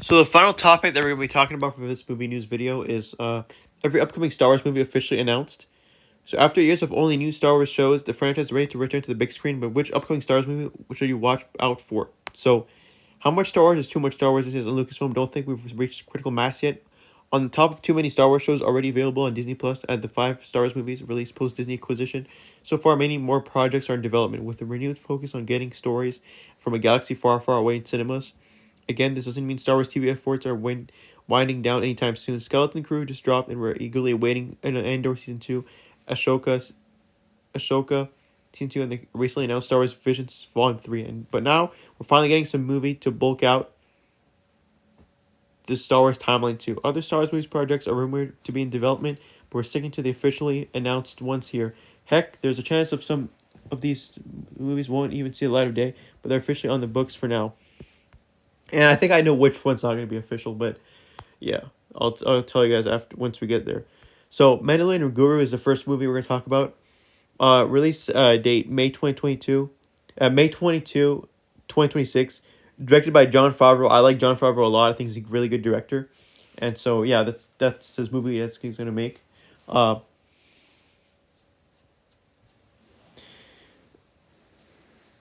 So the final topic that we're gonna be talking about for this movie news video is every upcoming Star Wars movie officially announced. So after years of only new Star Wars shows, the franchise is ready to return to the big screen. But which upcoming Star Wars movie should you watch out for? So, how much Star Wars is too much Star Wars? This is on Lucasfilm. Don't think we've reached critical mass yet. On the top of too many Star Wars shows already available on Disney Plus, and the five Star Wars movies released post Disney acquisition. So far, many more projects are in development with a renewed focus on getting stories from a galaxy far, far away in cinemas. Again, this doesn't mean Star Wars TV efforts are winding down anytime soon. Skeleton Crew just dropped, and we're eagerly awaiting Andor season 2, Ashoka season 2, and the recently announced Star Wars Visions Volume 3. But now we're finally getting some movie to bulk out the Star Wars timeline too. Other Star Wars movies projects are rumored to be in development, but we're sticking to the officially announced ones here. Heck, there's a chance of some of these movies won't even see the light of day, but they're officially on the books for now. And I think I know which one's not going to be official, but yeah, I'll tell you guys after once we get there. So, Mandalorian and Guru is the first movie we're going to talk about. Release date May 2022. May 2026. Directed by Jon Favreau. I like Jon Favreau a lot. I think he's a really good director. And so, yeah, that's his movie that he's going to make. Uh,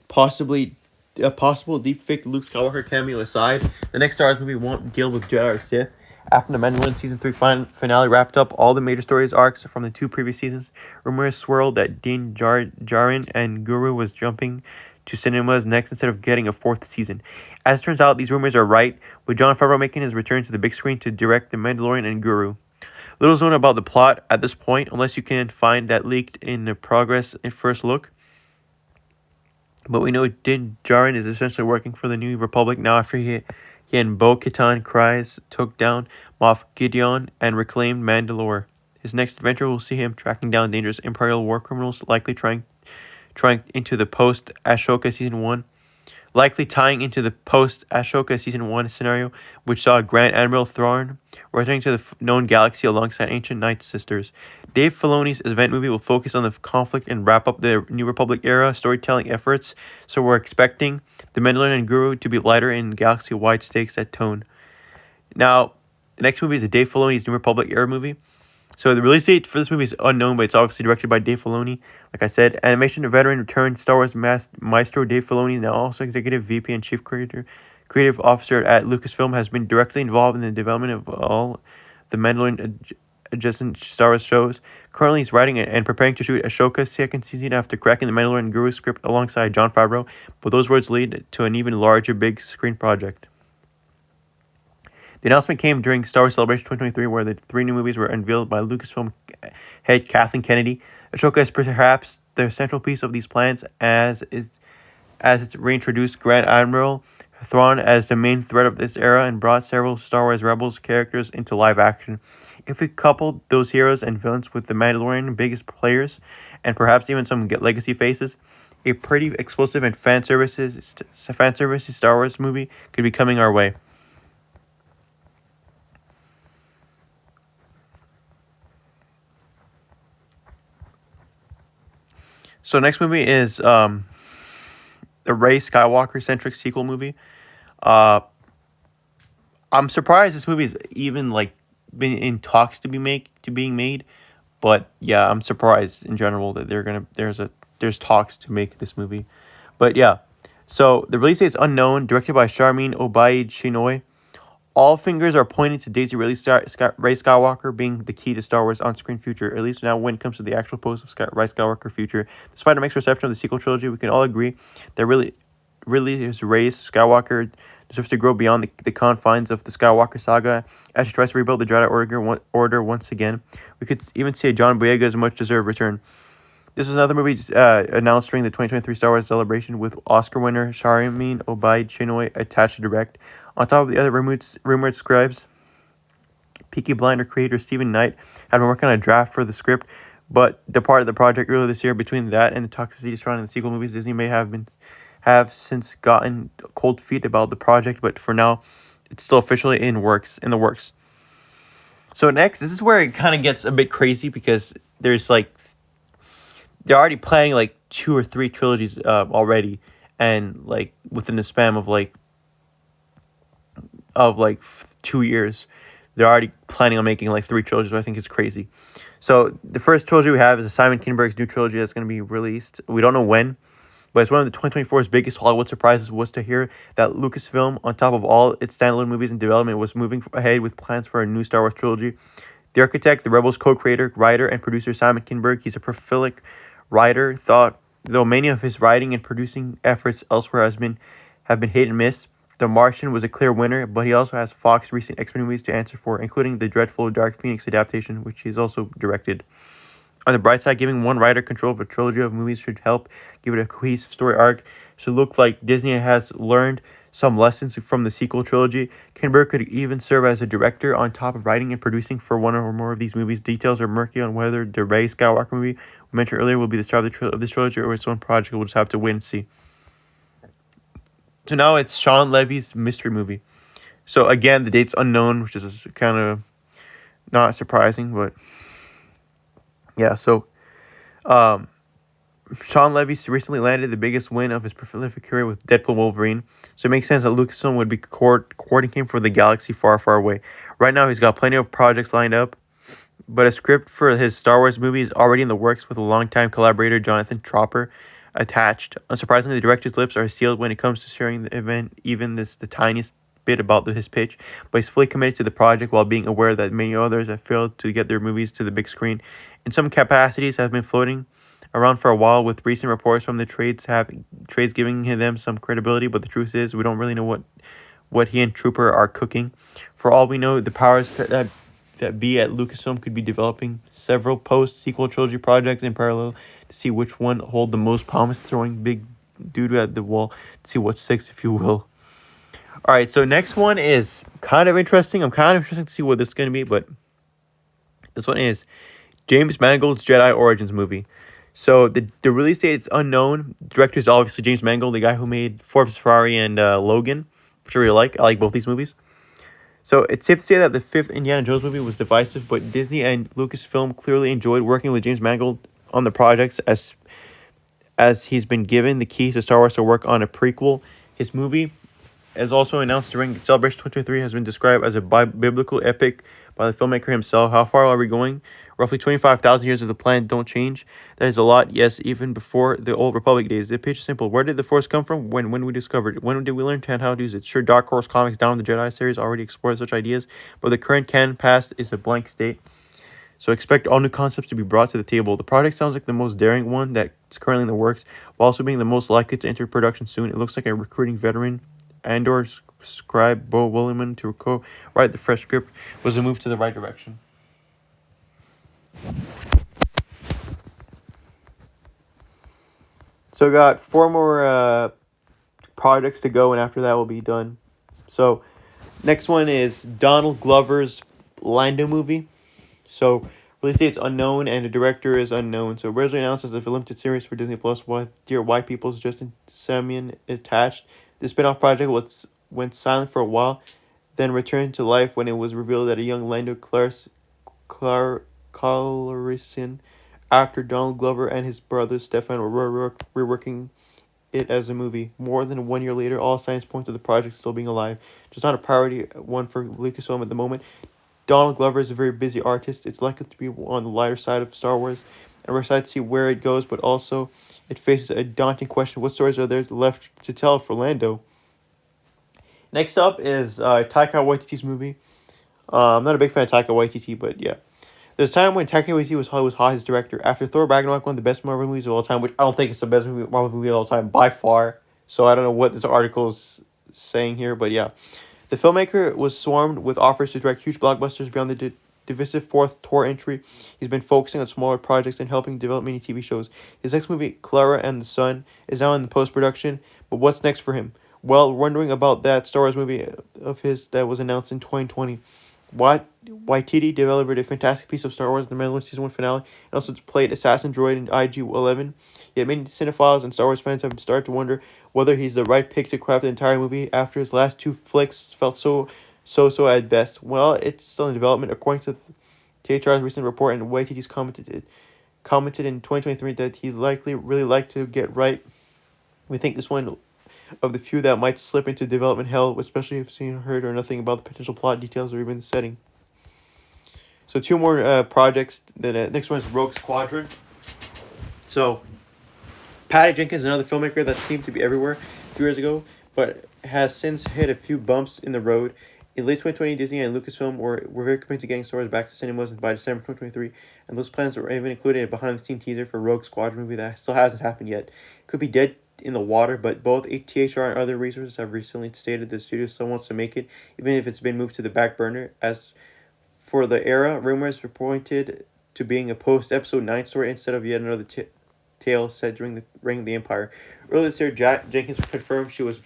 possibly a possible deepfake Luke Skywalker cameo aside, the next Star Wars movie won't deal with Jedi or Sith. After the Mandalorian season 3 finale wrapped up all the major stories arcs from the two previous seasons, rumors swirled that Din Djarin and Guru was jumping to cinemas next instead of getting a fourth season. As it turns out, these rumors are right, with Jon Favreau making his return to the big screen to direct The Mandalorian and Guru. Little is known about the plot at this point, unless you can find that leaked in the progress in first look. But we know Din Djarin is essentially working for the New Republic now after he and Bo-Katan Kryze took down Moff Gideon and reclaimed Mandalore. His next adventure will see him tracking down dangerous Imperial war criminals, likely trying into the post-Ashoka Season 1 likely tying into the post-Ashoka Season 1 scenario, which saw Grand Admiral Thrawn returning to the known galaxy alongside ancient Night Sisters. Dave Filoni's event movie will focus on the conflict and wrap up the New Republic era storytelling efforts, so we're expecting The Mandalorian and Guru to be lighter in galaxy-wide stakes at tone. Now, the next movie is a Dave Filoni's New Republic era movie. So the release date for this movie is unknown, but it's obviously directed by Dave Filoni. Like I said, animation veteran returned Star Wars maestro Dave Filoni, now also executive VP and chief creative officer at Lucasfilm, has been directly involved in the development of all the Mandalorian adjacent Star Wars shows. Currently, he's writing and preparing to shoot Ashoka's second season after cracking the Mandalorian Guru script alongside Jon Favreau, but those words lead to an even larger big screen project. The announcement came during Star Wars Celebration 2023, where the three new movies were unveiled by Lucasfilm head Kathleen Kennedy. Ashoka is perhaps the central piece of these plans, as it's reintroduced Grand Admiral Thrawn as the main threat of this era and brought several Star Wars Rebels characters into live action. If we coupled those heroes and villains with the Mandalorian biggest players, and perhaps even some legacy faces, a pretty explosive and fan services Star Wars movie could be coming our way. So next movie is a Rey Skywalker centric sequel movie. Uh, I'm surprised this movie is even been in talks to being made, but yeah, I'm surprised in general that there's talks to make this movie, but yeah. So the release date is unknown. Directed by Sharmeen Obaid-Chinoy. All fingers are pointing to Daisy Ridley Rey Skywalker being the key to Star Wars on-screen future, at least now when it comes to the actual post of Rey Skywalker future. Despite a mixed reception of the sequel trilogy, we can all agree that really is Rey Skywalker deserves to grow beyond the confines of the Skywalker saga as she tries to rebuild the Jedi Order once again. We could even see a John Boyega's much-deserved return. This is another movie announced during the 2023 Star Wars Celebration with Oscar winner Sharmeen Obaid-Chinoy attached to direct. On top of the other rumored scribes, Peaky Blinder creator Stephen Knight had been working on a draft for the script, but departed the project earlier this year. Between that and the toxicity surrounding the sequel movies, Disney may have since gotten cold feet about the project, but for now, it's still officially in the works. So next, this is where it kind of gets a bit crazy because they're already planning 2 or 3 trilogies already, and within the span of of like 2 years. They're already planning on making like three trilogies, which I think is crazy. So the first trilogy we have is Simon Kinberg's new trilogy that's going to be released. We don't know when, but it's one of the 2024's biggest Hollywood surprises was to hear that Lucasfilm, on top of all its standalone movies in development, was moving ahead with plans for a new Star Wars trilogy. The architect, the Rebels co-creator, writer, and producer Simon Kinberg, he's a prolific writer, though many of his writing and producing efforts elsewhere have been hit and miss. The Martian was a clear winner, but he also has Fox recent X-Men movies to answer for, including the dreadful Dark Phoenix adaptation, which he's also directed. On the bright side, giving one writer control of a trilogy of movies should help give it a cohesive story arc. Should look like Disney has learned some lessons from the sequel trilogy. Kinberg could even serve as a director on top of writing and producing for one or more of these movies. Details are murky on whether the Rey Skywalker movie we mentioned earlier will be the star of this trilogy or its own project. We'll just have to wait and see. So now it's Sean Levy's mystery movie. So again, the date's unknown, which is kind of not surprising, but yeah. So um, Sean Levy recently landed the biggest win of his prolific career with Deadpool Wolverine, so it makes sense that Lucasfilm would be courting him for the galaxy far, far away. Right now, he's got plenty of projects lined up, but a script for his Star Wars movie is already in the works with a longtime collaborator, Jonathan Tropper, attached. Unsurprisingly, the director's lips are sealed when it comes to sharing the event, even the tiniest bit about his pitch, but he's fully committed to the project while being aware that many others have failed to get their movies to the big screen. In some capacities, have been floating around for a while, with recent reports from the trades giving them some credibility, but the truth is we don't really know what he and Trooper are cooking. For all we know, the powers that be at Lucasfilm could be developing several post-sequel trilogy projects in parallel to see which one hold the most promise, throwing big dude at the wall to see what sticks, if you will. All right, so next one is kind of interesting. I'm kind of interested to see what this is going to be, but this one is James Mangold's Jedi Origins movie. So the release date is unknown. The director is obviously James Mangold, the guy who made Ford vs. Ferrari and Logan, which I really like. I like both these movies. So it's safe to say that the fifth Indiana Jones movie was divisive, but Disney and Lucasfilm clearly enjoyed working with James Mangold on the projects as he's been given the keys to Star Wars to work on a prequel. His movie, as also announced during Celebration 2023, has been described as a biblical epic by the filmmaker himself. How far are we going? Roughly 25,000 years of the planet don't change. That is a lot, yes, even before the old Republic days. The pitch is simple. Where did the Force come from? When we discovered it? When did we learn how to use it? Sure, Dark Horse Comics Down the Jedi series already explored such ideas, but the current canon past is a blank state. So expect all new concepts to be brought to the table. The project sounds like the most daring one that's currently in the works, while also being the most likely to enter production soon. It looks like a recruiting veteran Andor scribe Bo Williman to co-write the fresh script was a move to the right direction. So got four more projects to go, and after that we'll be done. So next one is Donald Glover's Lando movie. So release date's unknown and the director is unknown. So originally announced as a limited series for Disney Plus, Dear White People's Justin Simeon attached. The spin-off project went silent for a while, then returned to life when it was revealed that a young Lando Calrissian actor Donald Glover and his brother Stefan were reworking it as a movie. More than 1 year later, all signs point to the project still being alive. Just not a priority one for Lucasfilm at the moment. Donald Glover is a very busy artist. It's likely to be on the lighter side of Star Wars, and we're excited to see where it goes, but also it faces a daunting question. What stories are there left to tell for Lando? Next up is Taika Waititi's movie. I'm not a big fan of Taika Waititi, but yeah. There's a time when Taika Waititi was hot as director. After Thor Ragnarok, one of the best Marvel movies of all time, which I don't think it's the best Marvel movie of all time by far. So I don't know what this article is saying here, but yeah. The filmmaker was swarmed with offers to direct huge blockbusters beyond the divisive fourth Thor entry. He's been focusing on smaller projects and helping develop many TV shows. His next movie, Clara and the Sun, is now in the post-production, but what's next for him? Well, wondering about that Star Wars movie of his that was announced in 2020. Waititi delivered a fantastic piece of Star Wars The Mandalorian Season 1 finale and also played Assassin Droid in IG-11. Yet many cinephiles and Star Wars fans have started to wonder whether he's the right pick to craft the entire movie after his last two flicks felt so at best. Well, it's still in development. According to THR's recent report, and Waititi's commented in 2023 that he'd really like to get right. We think this one of the few that might slip into development hell, especially if seen, heard, or nothing about the potential plot details or even the setting. So two more projects. The next one is Rogue Squadron. So Patty Jenkins, another filmmaker that seemed to be everywhere a few years ago, but has since hit a few bumps in the road. In late 2020, Disney and Lucasfilm were very committed to getting Star Wars back to cinemas by December 2023, and those plans were even included a behind-the-scenes teaser for Rogue Squadron movie that still hasn't happened yet. Could be dead in the water, but both THR and other resources have recently stated the studio still wants to make it, even if it's been moved to the back burner. As for the era, rumors were pointed to being a post-Episode 9 story instead of yet another tale set during the Reign of the Empire. Earlier this year, Jenkins confirmed she was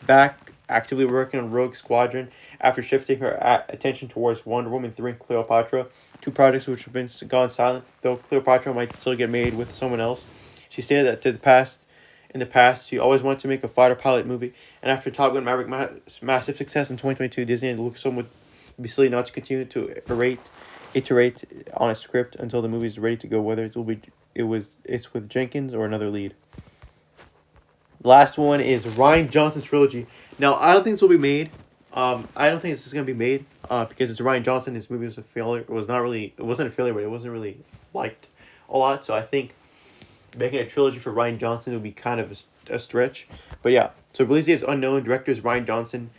back actively working on Rogue Squadron after shifting her attention towards Wonder Woman 3 and Cleopatra, two projects which have been gone silent, though Cleopatra might still get made with someone else. She stated that in the past, she always wanted to make a fighter pilot movie, and after Top Gun Maverick massive success in 2022, Disney and Lucasfilm would be silly not to continue to iterate on a script until the movie is ready to go, whether it's with Jenkins or another lead. Last one is Rian Johnson's trilogy. Now, I don't think this will be made. I don't think this is gonna be made. Because it's Rian Johnson. His movie was a failure. It wasn't a failure, but it wasn't really liked a lot. So I think making a trilogy for Rian Johnson would be kind of a stretch. But yeah, so release date is unknown. Director is Rian Johnson.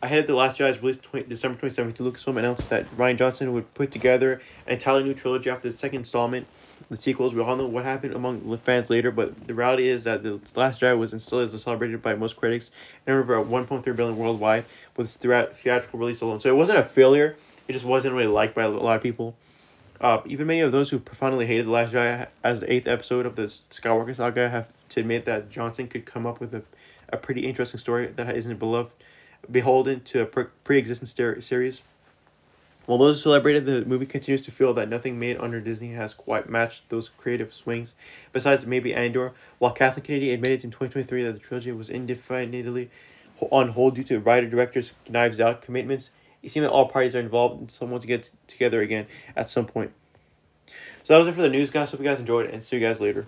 Ahead of The Last Jedi's release December 27th, Lucasfilm announced that Rian Johnson would put together an entirely new trilogy after the second installment. The sequels, we all know what happened among the fans later, but the reality is that The Last Jedi was still as celebrated by most critics and over at 1.3 billion worldwide with its theatrical release alone. So it wasn't a failure, it just wasn't really liked by a lot of people. Even many of those who profoundly hated The Last Jedi as the 8th episode of the Skywalker saga have to admit that Johnson could come up with a pretty interesting story that isn't beholden to a pre-existing series. While those who celebrated the movie continues to feel that nothing made under Disney has quite matched those creative swings, besides maybe Andor, while Kathleen Kennedy admitted in 2023 that the trilogy was indefinitely on hold due to writer-director's Knives Out commitments, it seems that all parties are involved and someone to get together again at some point. So that was it for the news, guys. Hope you guys enjoyed it, and see you guys later.